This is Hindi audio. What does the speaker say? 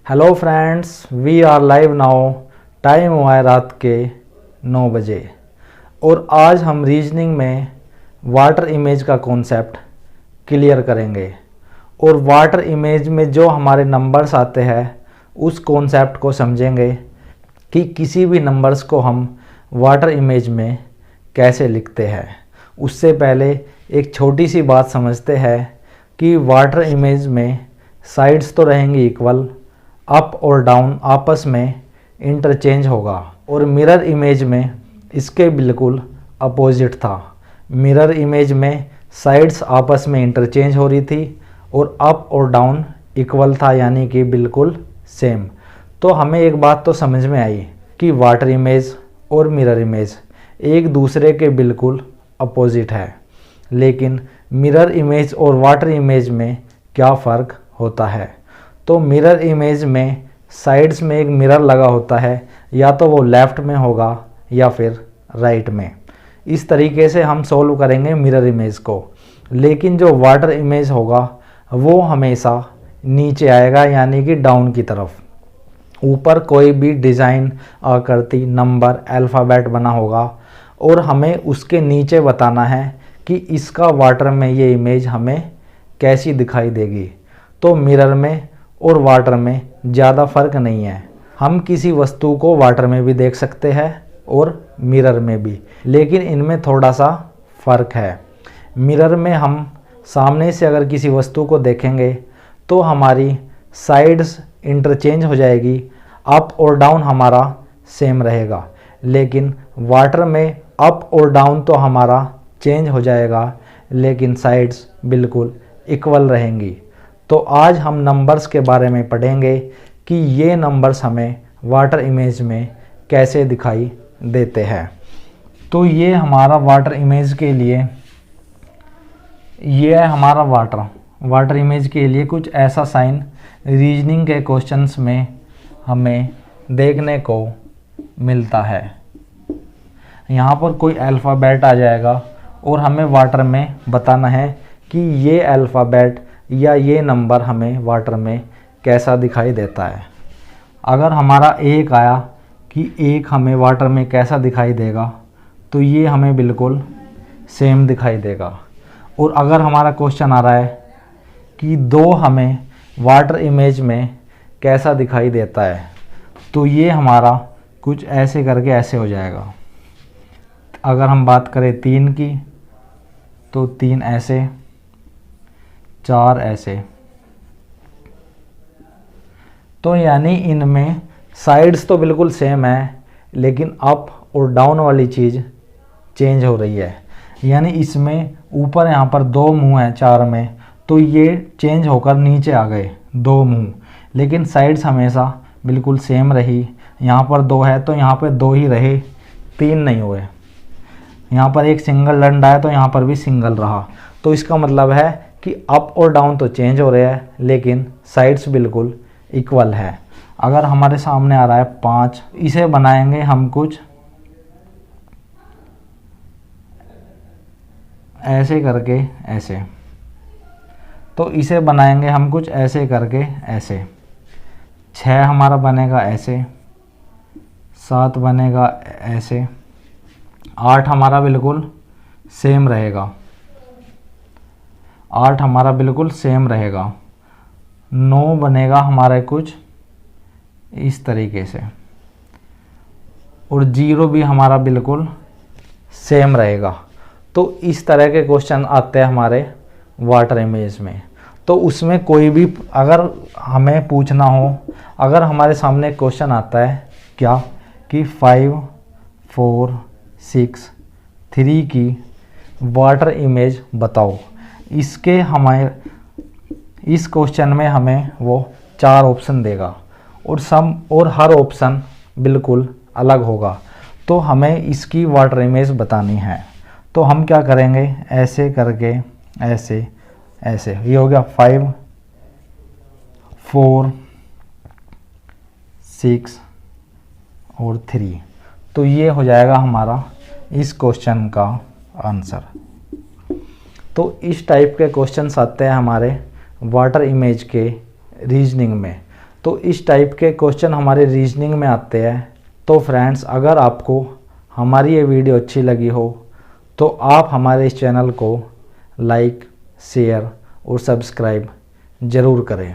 Hello friends, we are live now. Time हुआ है रात के 9 बजे और आज हम रीजनिंग में वाटर इमेज का कॉन्सेप्ट क्लियर करेंगे और वाटर इमेज में जो हमारे नंबर्स आते हैं उस कॉन्सेप्ट को समझेंगे कि किसी भी नंबर्स को हम वाटर इमेज में कैसे लिखते हैं। उससे पहले एक छोटी सी बात समझते हैं कि वाटर इमेज में साइड्स तो रहेंगी इक्वल, अप और डाउन आपस में इंटरचेंज होगा और मिरर इमेज में इसके बिल्कुल अपोजिट था। मिरर इमेज में साइड्स आपस में इंटरचेंज हो रही थी और अप और डाउन इक्वल था, यानी कि बिल्कुल सेम। तो हमें एक बात तो समझ में आई कि वाटर इमेज और मिरर इमेज एक दूसरे के बिल्कुल अपोजिट है, लेकिन मिरर इमेज और वाटर इमेज में क्या फ़र्क होता है। तो मिरर इमेज में साइड्स में एक मिरर लगा होता है, या तो वो लेफ़्ट में होगा या फिर राइट में। इस तरीके से हम सॉल्व करेंगे मिरर इमेज को। लेकिन जो वाटर इमेज होगा वो हमेशा नीचे आएगा, यानी कि डाउन की तरफ। ऊपर कोई भी डिज़ाइन, आकृति, नंबर, अल्फ़ाबेट बना होगा और हमें उसके नीचे बताना है कि इसका वाटर में ये इमेज हमें कैसी दिखाई देगी। तो मिरर में और वाटर में ज़्यादा फ़र्क नहीं है। हम किसी वस्तु को वाटर में भी देख सकते हैं और मिरर में भी, लेकिन इनमें थोड़ा सा फ़र्क है। मिरर में हम सामने से अगर किसी वस्तु को देखेंगे तो हमारी साइड्स इंटरचेंज हो जाएगी, अप और डाउन हमारा सेम रहेगा। लेकिन वाटर में अप और डाउन तो हमारा चेंज हो जाएगा, लेकिन साइड्स बिल्कुल इक्वल रहेंगी। तो आज हम नंबर्स के बारे में पढ़ेंगे कि ये नंबर्स हमें वाटर इमेज में कैसे दिखाई देते हैं। तो ये हमारा वाटर इमेज के लिए, ये है हमारा वाटर इमेज के लिए कुछ ऐसा साइन रीजनिंग के क्वेश्चंस में हमें देखने को मिलता है। यहाँ पर कोई अल्फ़ाबेट आ जाएगा और हमें वाटर में बताना है कि ये अल्फ़ाबेट या ये नंबर हमें वाटर में कैसा दिखाई देता है। अगर हमारा एक आया कि एक हमें वाटर में कैसा दिखाई देगा, तो ये हमें बिल्कुल सेम दिखाई देगा। और अगर हमारा क्वेश्चन आ रहा है कि दो हमें वाटर इमेज में कैसा दिखाई देता है, तो ये हमारा कुछ ऐसे करके ऐसे हो जाएगा। अगर हम बात करें 3 की, तो 3 ऐसे, 4 ऐसे। तो यानी इनमें साइड्स तो बिल्कुल सेम है, लेकिन अप और डाउन वाली चीज़ चेंज हो रही है। यानी इसमें ऊपर यहाँ पर 2 मुंह हैं 4 में, तो ये चेंज होकर नीचे आ गए 2 मुंह, लेकिन साइड्स हमेशा बिल्कुल सेम रही। यहाँ पर 2 है तो यहाँ पर 2 ही रहे, 3 नहीं हुए। यहाँ पर एक सिंगल डंडा है तो यहाँ पर भी सिंगल रहा। तो इसका मतलब है कि अप और डाउन तो चेंज हो रहे हैं, लेकिन साइड्स बिल्कुल इक्वल है। अगर हमारे सामने आ रहा है 5, इसे बनाएंगे हम कुछ ऐसे करके ऐसे। तो इसे बनाएंगे हम कुछ ऐसे करके ऐसे। 6 हमारा बनेगा ऐसे, 7 बनेगा ऐसे, 8 हमारा बिल्कुल सेम रहेगा, 8 हमारा बिल्कुल सेम रहेगा। 9 बनेगा हमारा कुछ इस तरीके से, और 0 भी हमारा बिल्कुल सेम रहेगा। तो इस तरह के क्वेश्चन आते हैं हमारे वाटर इमेज में। तो उसमें कोई भी अगर हमें पूछना हो, अगर हमारे सामने क्वेश्चन आता है क्या कि 5, 4, 6, 3 की वाटर इमेज बताओ, इसके हमारे इस क्वेश्चन में हमें वो 4 ऑप्शन देगा और हर ऑप्शन बिल्कुल अलग होगा। तो हमें इसकी वाटर इमेज बतानी है। तो हम क्या करेंगे, ऐसे करके ऐसे ऐसे। ये हो गया 5, 4, 6 और 3। तो ये हो जाएगा हमारा इस क्वेश्चन का आंसर। तो इस टाइप के क्वेश्चंस आते हैं हमारे वाटर इमेज के रीजनिंग में। तो इस टाइप के क्वेश्चन हमारे रीजनिंग में आते हैं। तो फ्रेंड्स, अगर आपको हमारी ये वीडियो अच्छी लगी हो तो आप हमारे इस चैनल को लाइक, शेयर और सब्सक्राइब ज़रूर करें।